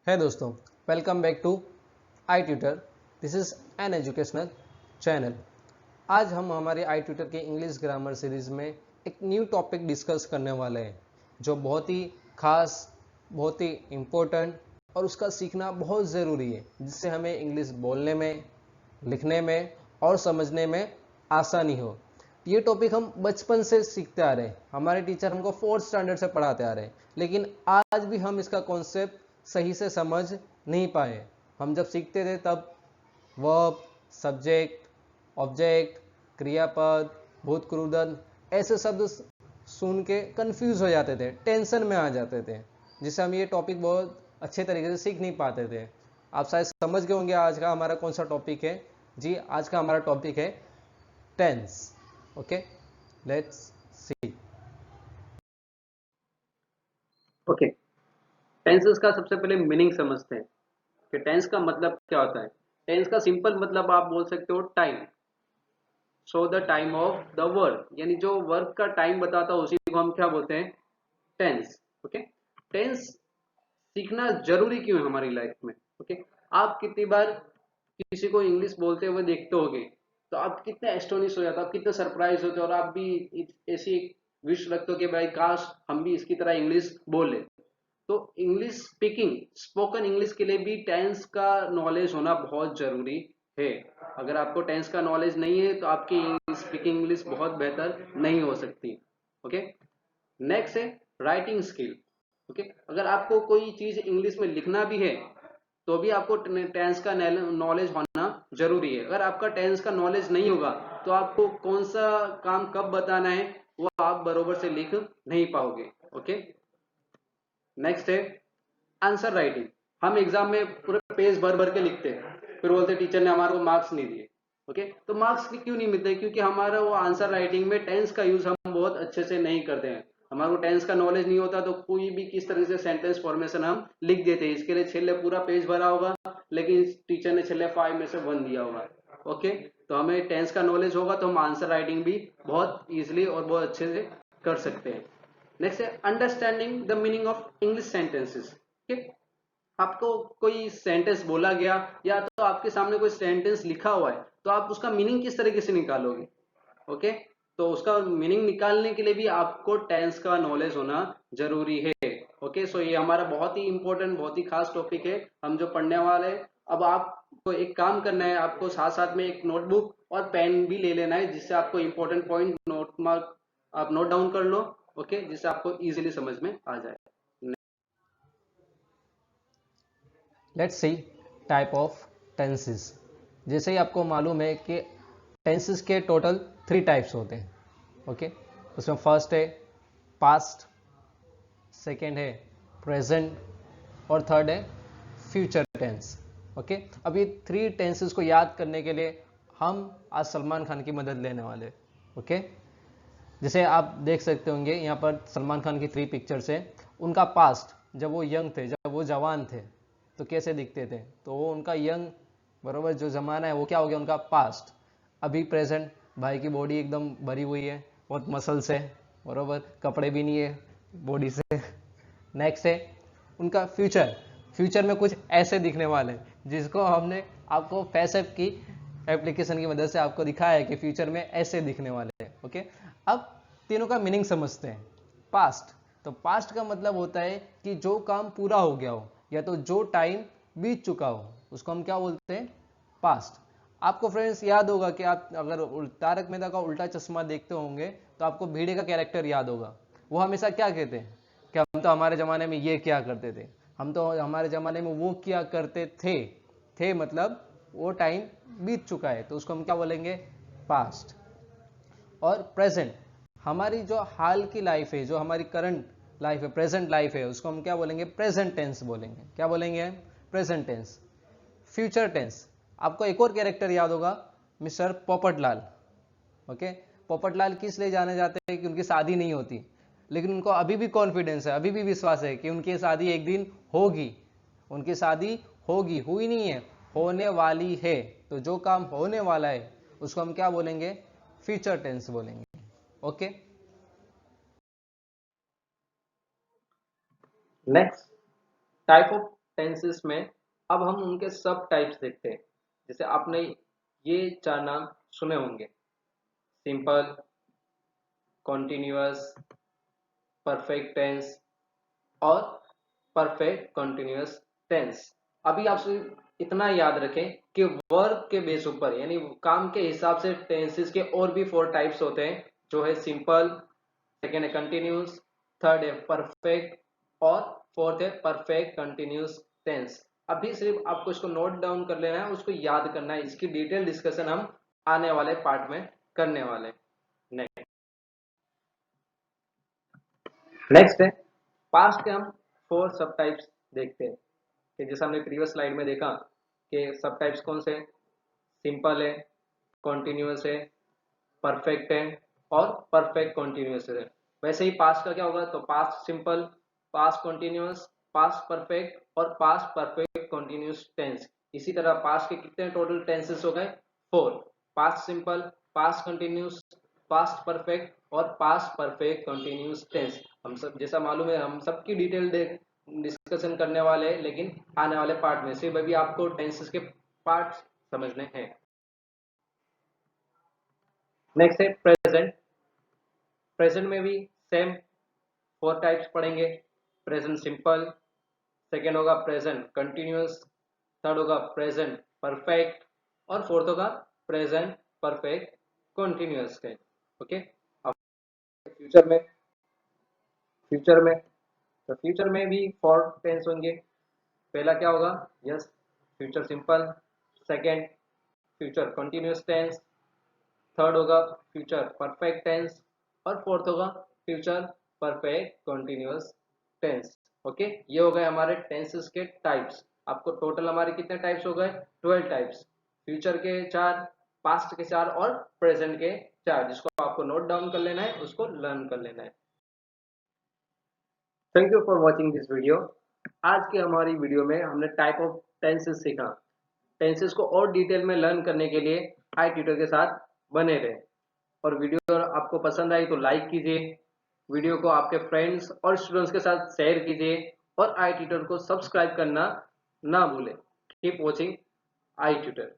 है दोस्तों, welcome back to iTutor. This is an educational channel. आज हम हमारे आई ट्यूटर के इंग्लिश ग्रामर सीरीज़ में एक न्यू टॉपिक डिस्कस करने वाले हैं जो बहुत ही खास, बहुत ही इम्पोर्टेंट और उसका सीखना बहुत ज़रूरी है, जिससे हमें इंग्लिश बोलने में, लिखने में और समझने में आसानी हो। ये टॉपिक हम बचपन से सीखते आ रहे हैं, हमारे टीचर हमको 4th स्टैंडर्ड से पढ़ाते आ रहे हैं, लेकिन आज भी हम इसका कॉन्सेप्ट सही से समझ नहीं पाए। हम जब सीखते थे तब वर्ब, सब्जेक्ट, ऑब्जेक्ट, क्रियापद, भूतक्रुदंत ऐसे शब्द सुन के कंफ्यूज हो जाते थे, टेंशन में आ जाते थे, जिससे हम ये टॉपिक बहुत अच्छे तरीके से सीख नहीं पाते थे। आप शायद समझ गए होंगे आज का हमारा कौन सा टॉपिक है। जी, आज का हमारा टॉपिक है tense. Okay, let's see. Okay, tenses का सबसे पहले मीनिंग समझते हैं कि टेंस का मतलब क्या होता है। टेंस का सिंपल मतलब आप बोल सकते हो time. Show the time of the work, यानी जो वर्क का टाइम बताता है उसी को हम क्या बोलते हैं, टेंस। ओके, टेंस सीखना जरूरी क्यों है हमारी लाइफ में। ओके, आप कितनी बार किसी को इंग्लिश बोलते हुए देखते होगे तो आप कितने एस्टोनिश हो जाते हो, आप कितने सरप्राइज होते हो और आप भी ऐसी विश रखते हो कि भाई काश हम भी इसकी तरह इंग्लिश बोले। तो इंग्लिश स्पीकिंग, स्पोकन इंग्लिश के लिए भी टेंस का नॉलेज होना बहुत जरूरी है। अगर आपको टेंस का नॉलेज नहीं है तो आपकी स्पीकिंग इंग्लिश बहुत बेहतर नहीं हो सकती। ओके, नेक्स्ट है राइटिंग स्किल। ओके, अगर आपको कोई चीज इंग्लिश में लिखना भी है तो भी आपको टेंस का नॉलेज होना जरूरी है। अगर आपका टेंस का नॉलेज नहीं होगा तो आपको कौन सा काम कब बताना है वो आप बरोबर से लिख नहीं पाओगे। ओके, नेक्स्ट है आंसर राइटिंग। हम एग्जाम में पूरे पेज भर भर के लिखते हैं, फिर बोलते टीचर ने हमारे को मार्क्स नहीं दिए। ओके, तो मार्क्स क्यों नहीं मिलते? क्योंकि हमारा वो आंसर राइटिंग में टेंस का यूज हम बहुत अच्छे से नहीं करते हैं। हमारे को टेंस का नॉलेज नहीं होता तो कोई भी किस तरह से सेंटेंस फॉर्मेशन हम लिख देते हैं। इसके लिए छेल्ले पूरा पेज भरा होगा लेकिन टीचर ने छेल्ले 5 में से 1 दिया होगा। ओके, तो हमें टेंस का नॉलेज होगा तो हम आंसर राइटिंग भी बहुत इजिली और बहुत अच्छे से कर सकते हैं। नेक्स्ट है understanding the meaning of English sentences. ठीक, आपको कोई सेंटेंस बोला गया या तो आपके सामने कोई सेंटेंस लिखा हुआ है तो आप उसका मीनिंग किस तरीके से निकालोगे। ओके, तो उसका मीनिंग निकालने के लिए भी आपको टेंस का नॉलेज होना जरूरी है। ओके, सो ये हमारा बहुत ही इंपॉर्टेंट, बहुत ही खास टॉपिक है हम जो पढ़ने वाले हैं। अब आपको एक काम करना है, आपको साथ साथ में एक नोटबुक और पेन भी ले लेना है जिससे आपको इंपॉर्टेंट पॉइंट नोट मार्क आप नोट डाउन कर लो। ओके, जिससे आपको इजीली समझ में आ जाए। Let's see type of tenses. जैसे ही आपको मालूम है कि टेंसेस के टोटल 3 टाइप्स होते हैं। ओके, उसमें फर्स्ट है पास्ट, सेकेंड है प्रेजेंट और थर्ड है फ्यूचर टेंस। ओके, अब ये 3 टेंसेस को याद करने के लिए हम आज सलमान खान की मदद लेने वाले। ओके, जैसे आप देख सकते होंगे यहाँ पर सलमान खान की 3 पिक्चर्स है। उनका पास्ट, जब वो यंग थे, जब वो जवान थे तो कैसे दिखते थे, तो वो उनका यंग बरोबर जो ज़माना है वो क्या हो गया उनका पास्ट। अभी प्रेजेंट, भाई की बॉडी एकदम भरी हुई है, बहुत मसल्स है, बरोबर कपड़े भी नहीं है बॉडी से। नेक्स्ट है उनका फ्यूचर। फ्यूचर में कुछ ऐसे दिखने वाले हैं जिसको हमने आपको फेसएप की एप्लीकेशन की मदद से आपको दिखाया है कि फ्यूचर में ऐसे दिखने वाले हैं। ओके, अब तीनों का मीनिंग समझते हैं। पास्ट, तो पास्ट का मतलब होता है कि जो काम पूरा हो गया हो या तो जो टाइम बीत चुका हो उसको हम क्या बोलते हैं, पास्ट। आपको फ्रेंड्स याद होगा कि आप अगर तारक मेहता का उल्टा चश्मा देखते होंगे तो आपको भिड़े का कैरेक्टर याद होगा। वो हमेशा क्या कहते हैं कि हम तो हमारे ज़माने में ये क्या करते थे, हम तो हमारे ज़माने में वो क्या करते थे मतलब वो टाइम बीत चुका है तो उसको हम क्या बोलेंगे, पास्ट। और प्रेजेंट, हमारी जो हाल की लाइफ है, जो हमारी करंट लाइफ है, प्रेजेंट लाइफ है, उसको हम क्या बोलेंगे, प्रेजेंट टेंस बोलेंगे। क्या बोलेंगे, प्रेजेंट टेंस। फ्यूचर टेंस, आपको एक और कैरेक्टर याद होगा, मिस्टर पोपटलाल। ओके, पोपटलाल किस लिए जाने जाते हैं कि उनकी शादी नहीं होती, लेकिन उनको अभी भी कॉन्फिडेंस है, अभी भी विश्वास है कि उनकी शादी एक दिन होगी। उनकी शादी होगी, हुई नहीं है, होने वाली है। तो जो काम होने वाला है उसको हम क्या बोलेंगे, फ्यूचर टेंस बोलेंगे। Okay, next type of tenses में अब हम उनके सब टाइप्स देखते हैं। जैसे आपने ये 4 नाम सुने होंगे, सिंपल, कॉन्टिन्यूअस, परफेक्ट टेंस और परफेक्ट कॉन्टिन्यूअस टेंस। अभी आप सिर्फ इतना याद रखें कि वर्ब के बेस ऊपर यानी काम के हिसाब से टेंसेस के और भी 4 टाइप्स होते हैं, जो है सिंपल, सेकेंड है कंटिन्यूस, थर्ड है परफेक्ट और फोर्थ है परफेक्ट कंटिन्यूस टेंस। अभी सिर्फ आपको इसको नोट डाउन कर लेना है, उसको याद करना है। इसकी डिटेल डिस्कशन हम आने वाले पार्ट में करने वाले हैं। नेक्स्ट है पास्ट के हम 4 सब टाइप्स देखते हैं कि जैसे हमने प्रीवियस स्लाइड में देखा कि सब टाइप्स कौन से, सिंपल है, कॉन्टिन्यूअस है, परफेक्ट है और परफेक्ट कॉन्टिन्यूअस है। वैसे ही पास्ट का क्या होगा, तो past simple, past continuous, past perfect और पास्ट परफेक्ट कॉन्टिन्यूअस टेंस। इसी तरह पास्ट के कितने टोटल टेंसेस हो गए, 4, past simple, past continuous, past perfect और पास्ट परफेक्ट कंटिन्यूअस टेंस। हम सब जैसा मालूम है हम सबकी डिटेल डिस्कशन करने वाले हैं, लेकिन आने वाले पार्ट में सिर्फ अभी आपको टेंसेस के पार्ट समझने हैं। नेक्स्ट है प्रेजेंट। प्रेजेंट में भी सेम 4 टाइप्स पढ़ेंगे। प्रेजेंट सिंपल, सेकेंड होगा प्रेजेंट कंटिन्यूअस, थर्ड होगा प्रेजेंट परफेक्ट और फोर्थ होगा present perfect continuous tense. Okay, अब फ्यूचर में तो फ्यूचर में भी 4 टेंस होंगे। पहला क्या होगा, yes, future simple, second future continuous tense, third होगा फ्यूचर परफेक्ट टेंस और फोर्थ होगा future perfect continuous tense. Okay, ये हो गए हमारे टेंसेस के टाइप्स। आपको टोटल हमारे कितने टाइप्स हो गए, 12 टाइप्स। फ्यूचर के 4, पास्ट के 4 और प्रेजेंट के 4, जिसको आपको नोट डाउन कर लेना है, उसको लर्न कर लेना है। Thank you for watching this video. आज की हमारी वीडियो में हमने टाइप ऑफ टेंसेस सीखा। टेंसेस को और डिटेल में लर्न करने के लिए आई ट्यूटर के साथ बने रहे। और वीडियो आपको पसंद आई तो लाइक कीजिए, वीडियो को आपके फ्रेंड्स और स्टूडेंट्स के साथ शेयर कीजिए और आई ट्यूटर को सब्सक्राइब करना ना भूलें। Keep watching I tutor.